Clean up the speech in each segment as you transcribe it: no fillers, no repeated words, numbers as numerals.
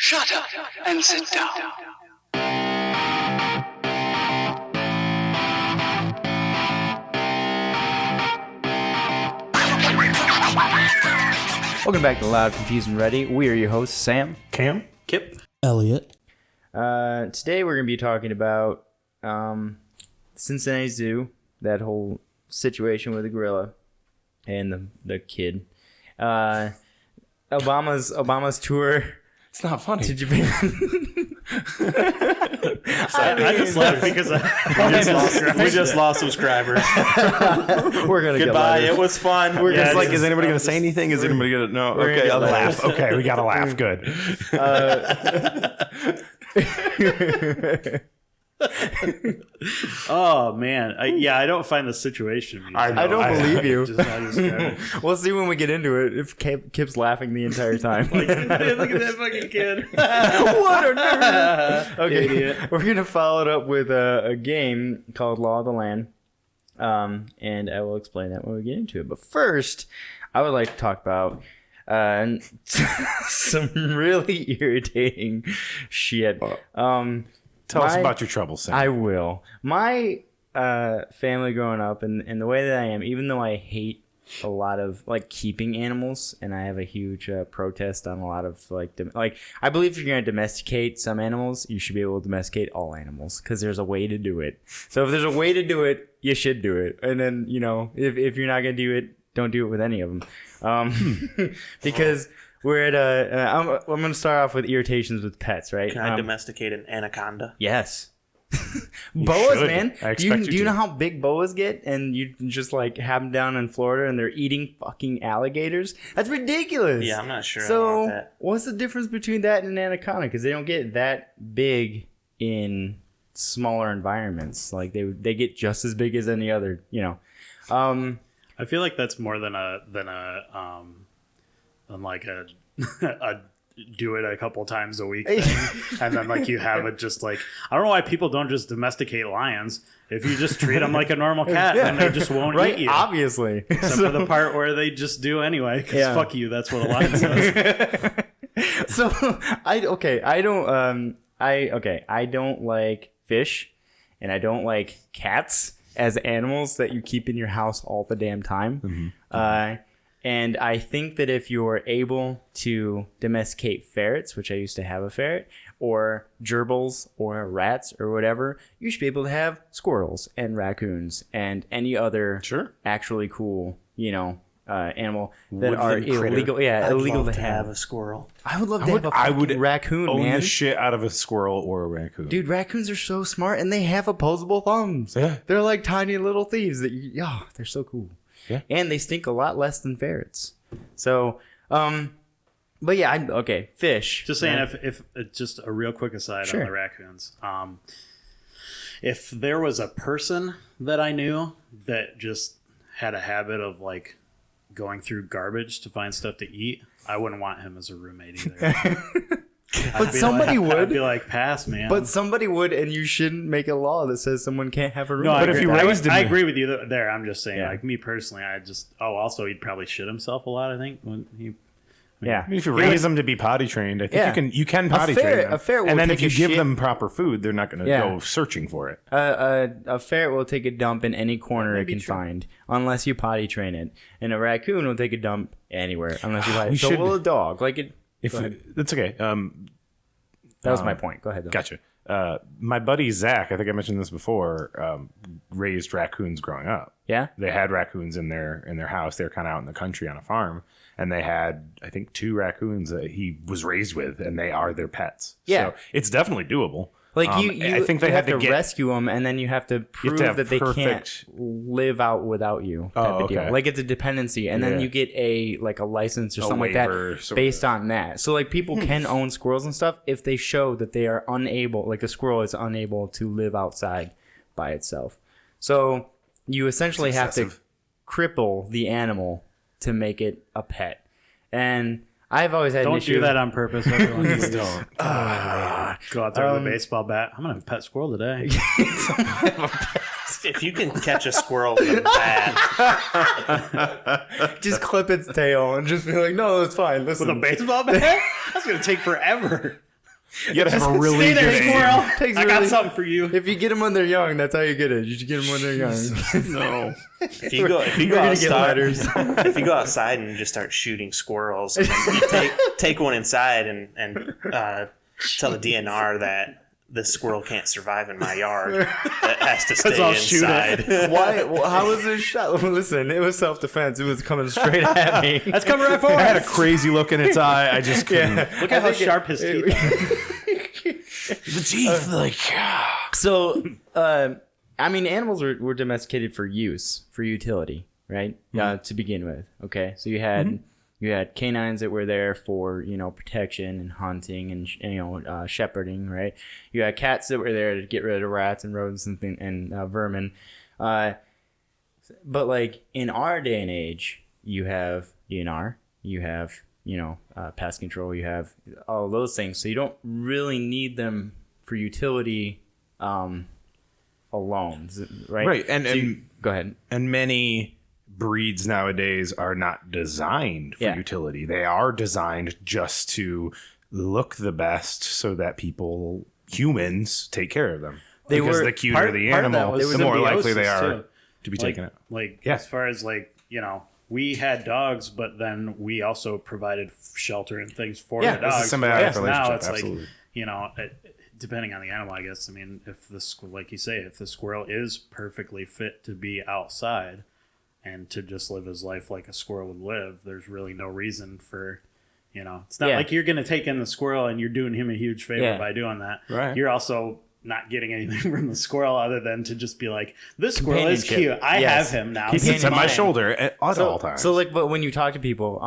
Shut up and sit down. Welcome back to Loud, Confused, and Ready. We are your hosts, Sam, Cam, Kip, Elliot. Today we're going to be talking about Cincinnati Zoo, that whole situation with the gorilla and the kid. Obama's tour. It's not funny. To Japan. I just laughed because we just lost subscribers. We're gonna Goodbye. Get it was fun. We're just like, is anybody going to say anything? Is anybody going to? No. Okay, I'll laugh. Okay, we got to laugh. Good. Oh man, I don't find the situation. I don't believe you. Just how you describe it. We'll see when we get into it if Kip's laughing the entire time. Look at that fucking kid. What a nerd. Okay, Idiot. We're gonna follow it up with a game called Law of the Land, and I will explain that when we get into it. But first, I would like to talk about some really irritating shit. Tell us about your troubles, Sam. I will. My family growing up and the way that I am, even though I hate a lot of like keeping animals, and I have a huge protest on a lot of like I believe if you're going to domesticate some animals, you should be able to domesticate all animals because there's a way to do it. So if there's a way to do it, you should do it. And then, you know, if you're not going to do it, don't do it with any of them. Because we're at I'm going to start off with irritations with pets, right? Can I domesticate an anaconda? Yes. Boas, should. man. I Do expect you you know to. how big boas get? And you just like have them down in Florida and they're eating fucking alligators? That's ridiculous. Yeah, I'm not sure. So about that. what's the difference between that and an anaconda? Because they don't get that big in smaller environments. Like they get just as big as any other, you know. I feel like that's more than like a do it a couple times a week thing. And then like you have it just like, I don't know why people don't just domesticate lions. If you just treat them like a normal cat, then they just won't Right, eat you. obviously. Except for the part where they just do anyway, because Yeah. fuck you, that's what a lion says. So I don't like fish, and I don't like cats as animals that you keep in your house all the damn time. Mm-hmm. And I think that if you're able to domesticate ferrets, which I used to have a ferret, or gerbils or rats or whatever, you should be able to have squirrels and raccoons and any other actually cool, you know, animal that are illegal. Yeah, I'd illegal love to have. a squirrel. I would love to have a fucking raccoon, own man. the shit out of a squirrel or a raccoon. Dude, raccoons are so smart, and they have opposable thumbs. Yeah. They're like tiny little thieves. They're so cool. Yeah. And they stink a lot less than ferrets. So, but yeah, fish. Just saying, if just a real quick aside Sure. on the raccoons. If there was a person that I knew that just had a habit of like going through garbage to find stuff to eat, I wouldn't want him as a roommate either. But somebody would. I'd be like, pass, man. But somebody would, and you shouldn't make a law that says someone can't have a room. no, But if you raised him- I agree with you there. I'm just saying, Yeah. like me personally, also he'd probably shit himself a lot. I think when he. Yeah. I mean, if you raise them to be potty trained, I think you can potty train them. A ferret will and then take if you a give shit- them proper food, they're not going to go searching for it. A ferret will take a dump in any corner it can find, unless you potty train it. And a raccoon will take a dump anywhere, unless you potty. So will a dog. Like it. That's okay. That was my point. Go ahead, though. Gotcha. My buddy Zach, I think I mentioned this before, raised raccoons growing up. Yeah? They had raccoons in their house. They were kind of out in the country on a farm, and they had, I think, 2 raccoons that he was raised with, and they are their pets. Yeah. So it's definitely doable. Like I think they you had have to get rescue them, and then you have to prove have that they perfect- can't live out without you. Type of deal. okay. Like it's a dependency, and then you get a license or something like waiver, that sort based of. on that. So like people can own squirrels and stuff if they show that they are unable, like a squirrel is unable to live outside by itself. So you essentially have to cripple the animal to make it a pet, and I've always had an Don't issue. do that on purpose. Everyone. Please don't. Go out there with a baseball bat. I'm gonna have a pet squirrel today. If you can catch a squirrel with a bat, Just clip its tail and just be like, no, it's fine. Listen. With a baseball bat? That's gonna take forever. You gotta have a really Stay there, good aim. squirrel. Takes I got really- something for you. If you get them when they're young, that's how you get it. You should get them when they're young. No. If you go We're gonna get outside, letters. if you go outside and just start shooting squirrels, and then you take one inside and tell the DNR that this squirrel can't survive in my yard. That has to stay I'll shoot inside. it. Why? How was it shot? Listen, it was self-defense. It was coming straight at me. That's coming right for I had a us. crazy look in its eye. I just couldn't. Look at how sharp his teeth are. The teeth, like. So, I mean, animals were domesticated for use, for utility, right? To begin with. Okay, so you had canines that were there for protection and hunting and shepherding, right? You had cats that were there to get rid of rats and rodents and vermin. But like in our day and age, you have DNR, you have pest control, you have all those things. So you don't really need them for utility alone, right? Right, and go ahead. And many breeds nowadays are not designed for utility. They are designed just to look the best so that humans take care of them. Because the cuter the animal, the more likely they are to be taken out. As far as we had dogs, but then we also provided shelter and things for the dogs. It's a symbiotic relationship. Now it's absolutely. Depending on the animal, I guess. I mean, if like you say, if the squirrel is perfectly fit to be outside and to just live his life like a squirrel would live, there's really no reason for, it's not like you're going to take in the squirrel and you're doing him a huge favor by doing that. Right. You're also not getting anything from the squirrel other than to just be like, this squirrel is cute. I have him now. He sits on my shoulder at all times. So but when you talk to people,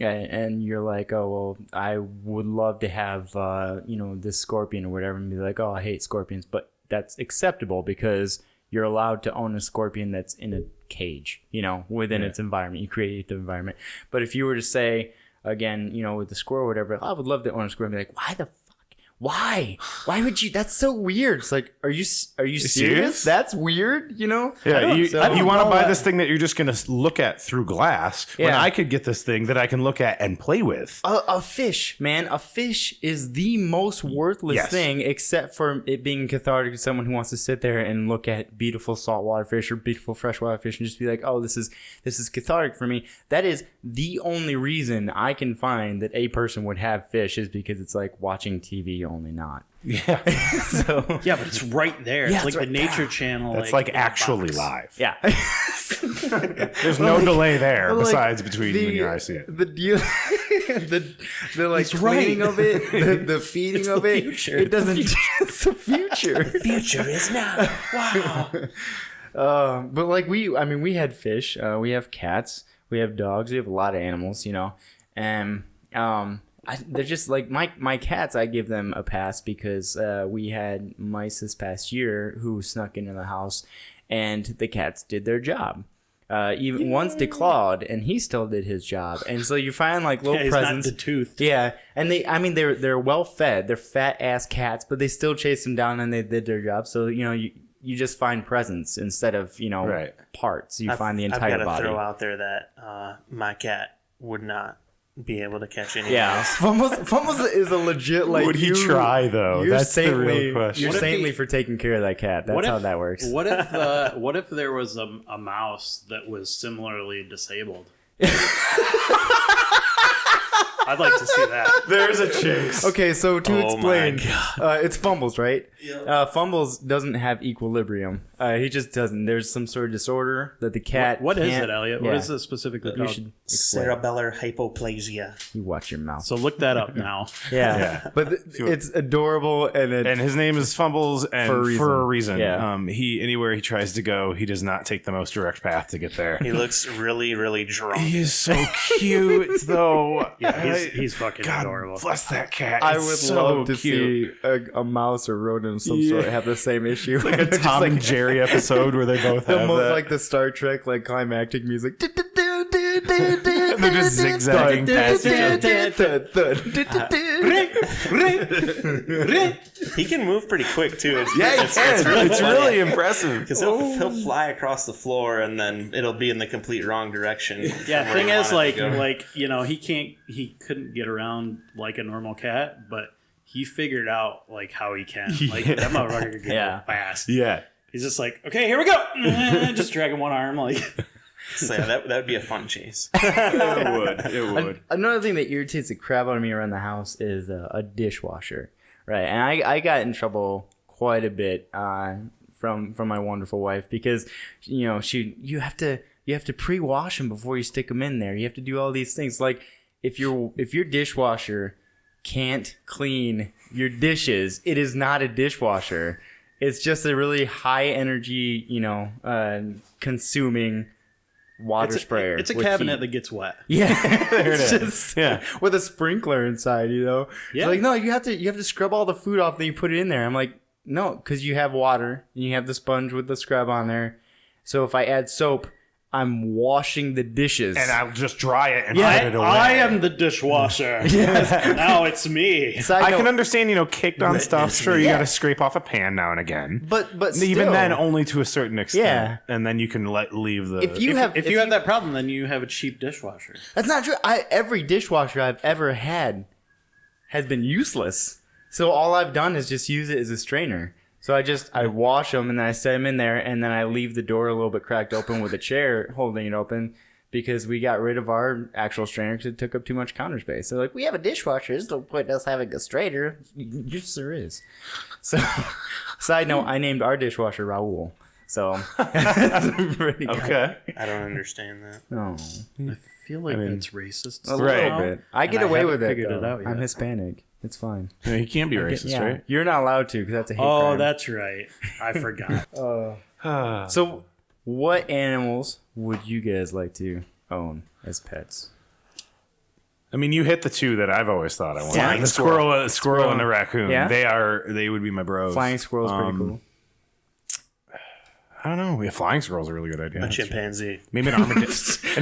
and you're like, oh, well, I would love to have, this scorpion or whatever, and be like, oh, I hate scorpions. But that's acceptable because you're allowed to own a scorpion that's in a cage, within its environment. You create the environment. But if you were to say, again, with the squirrel or whatever, I would love to own a squirrel, and be like, why the fuck? Why would you? That's so weird. It's like, are you serious? That's weird, Yeah, you want to buy this thing that you're just going to look at through glass when I could get this thing that I can look at and play with. A fish, man. A fish is the most worthless thing, except for it being cathartic to someone who wants to sit there and look at beautiful saltwater fish or beautiful freshwater fish and just be like, oh, this is cathartic for me. That is the only reason I can find that a person would have fish is because it's like watching TV, only not. Yeah. So Yeah, but it's right there. Yeah, it's like it's right the Nature there. Channel. It's like actually live. yeah. There's no delay there besides between when your eyes see it. The deal, the like cleaning of it, the feeding of it. future. It doesn't. It's the future. Future is now. Wow. But like we had fish. We have cats. We have dogs. We have a lot of animals. And they're just like my cats. I give them a pass because we had mice this past year who snuck into the house, and the cats did their job. Even once declawed, and he still did his job. And so you find like little he's presents. not toothed. Yeah, and they're well fed. They're fat ass cats, but they still chase them down and they did their job. So you just find presents instead of parts. You find the entire I've got to body. throw out there that my cat would not be able to catch any Yeah, mice. Fumbles is a legit like. Would he try though? You're That's the real question. You're What if saintly he- for taking care of that cat. That's how that works. What if there was a mouse that was similarly disabled? I'd like to see that. There's a chase. Okay, so to Oh my explain, it's Fumbles, right? Yeah. Fumbles doesn't have equilibrium. He just doesn't. There's some sort of disorder that the cat. What is can't- it, Elliot? Yeah. What is it specifically You called? should explain. Cerebellar hypoplasia. You watch your mouth. So look that up now. Yeah. But it's adorable and And his name is Fumbles, and For a for a reason. Yeah. He anywhere he tries to go, he does not take the most direct path to get there. He looks really, really drunk. He is so cute, though. Yeah, he's fucking God adorable. bless that cat. I It's would so love to cute. see a mouse or rodent of some sort have the same issue. Like a Tom and Jerry episode where they both have that. like the Star Trek like climactic music. They're just zigzagging past each other. He can move pretty quick too. It's, Yeah, it's, he can. It's funny. really impressive. Because he'll fly across the floor and then it'll be in the complete wrong direction. Yeah, from where thing you is, want it to go. he couldn't get around like a normal cat, but he figured out like how he can. Like that motherfucker can go fast. Yeah. He's just like, okay, here we go. Just dragging one arm like. So that would be a fun chase. It would. Another thing that irritates the crap out of me around the house is a dishwasher, right? And I got in trouble quite a bit from my wonderful wife because you know you have to pre-wash them before you stick them in there. You have to do all these things. Like if your dishwasher can't clean your dishes, it is not a dishwasher. It's just a really high energy, consuming water sprayer. It's a cabinet that gets wet. Yeah, There it it's is. just with a sprinkler inside. Yeah. It's like, no, you have to scrub all the food off, then you put it in there. I'm like, no, because you have water and you have the sponge with the scrub on there. So if I add soap, I'm washing the dishes. And I'll just dry it and put it away. I am the dishwasher. Now it's me. I can understand, caked on stuff. Sure, you got to scrape off a pan now and again. But even still, then, only to a certain extent. Yeah. And then you can leave the. If you have that problem, then you have a cheap dishwasher. That's not true. Every dishwasher I've ever had has been useless. So all I've done is just use it as a strainer. So I wash them and then I set them in there and then I leave the door a little bit cracked open with a chair holding it open because we got rid of our actual strainer because it took up too much counter space. So like, we have a dishwasher. There's no point in us having a strainer. Yes, there is. So, side note, I named our dishwasher Raúl. So, pretty Okay. I don't understand that. No. I feel like that's racist. A little bit. I get away with it, though. I'm Hispanic. It's fine. Yeah, you can't be racist, right? You're not allowed to because that's a hate Oh, crime. that's right. I forgot. So, what animals would you guys like to own as pets? I mean, you hit the two that I've always thought I wanted. Flying The squirrel and the raccoon. Yeah? They would be my bros. Flying squirrel's pretty cool. I don't know. Yeah, flying squirrel's a really good idea. A chimpanzee. Maybe an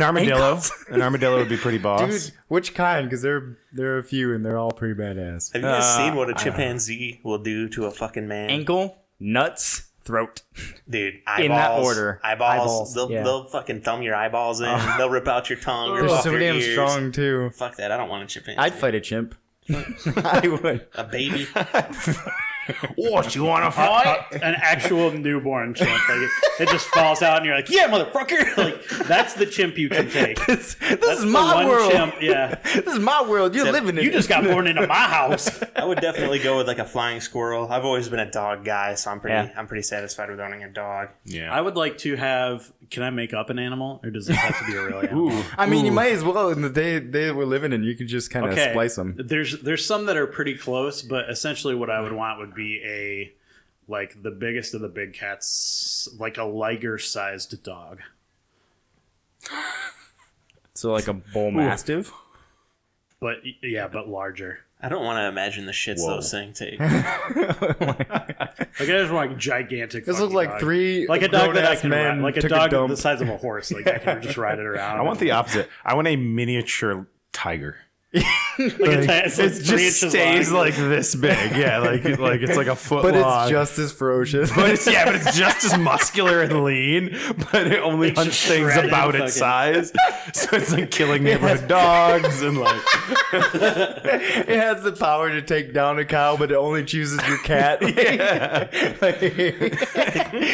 armadillo. An armadillo would be pretty boss. Dude, which kind? Because there are a few and they're all pretty badass. Have you guys seen what a chimpanzee will do to a fucking man? Ankle, nuts, throat. Dude, eyeballs. In that order. Eyeballs. Eyeballs, yeah. They'll fucking thumb your eyeballs in. They'll rip out your tongue. Rip They're off so your damn ears. strong, too. Fuck that. I don't want a chimpanzee. I'd fight a chimp. I would. A baby. What, you want to fight? An actual newborn chimp. Like it just falls out and you're like, yeah, motherfucker. Like that's the chimp you can take. This That's is the my one world. chimp, yeah. This is my world. You're living in You it. just got born into my house. I would definitely go with like a flying squirrel. I've always been a dog guy, so I'm Yeah. pretty satisfied with owning a dog. Yeah. I would like to have. Can I make up an animal, or does it have to be a real animal? Ooh. I mean, you might as well. In the day we're living in, you could just kind of splice them. There's some that are pretty close, but essentially what I would want would be like the biggest of the big cats, like a liger-sized dog. So like a bull mastiff. But larger. I don't want to imagine the shits those things take. Like I just want a gigantic. This fucking looks like dog. three like a dog that I grown-ass can men ride, like a took a dog dump. the size of a horse. Like I can just ride it around. I want the opposite. I want a miniature tiger. it's It just stays like this big. Yeah, like it's like a foot But long. it's just as ferocious. but it's just as muscular and lean, but it only hunts just things shredded about its size. So it's like killing neighborhood dogs and like It has the power to take down a cow, but it only chooses your cat.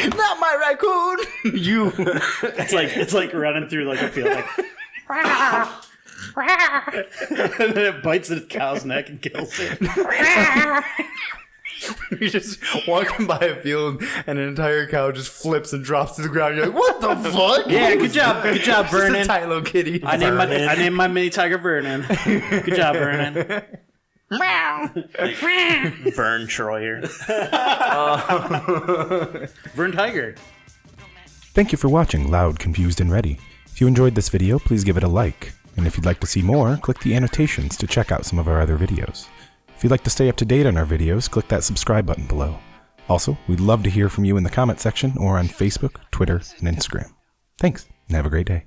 Not my raccoon. You. It's like running through like a field, like. And then it bites the cow's neck and kills it. You're just walking by a field and an entire cow just flips and drops to the ground. You're like, what the fuck? Yeah, good job, It's just a Vernon. tiny little kitty. I named my mini tiger Vernon. Good job, Vernon. Vern Troyer. Vern Tiger. Thank you for watching Loud, Confused, and Ready. If you enjoyed this video, please give it a like. And if you'd like to see more, click the annotations to check out some of our other videos. If you'd like to stay up to date on our videos, click that subscribe button below. Also, we'd love to hear from you in the comment section or on Facebook, Twitter, and Instagram. Thanks, and have a great day.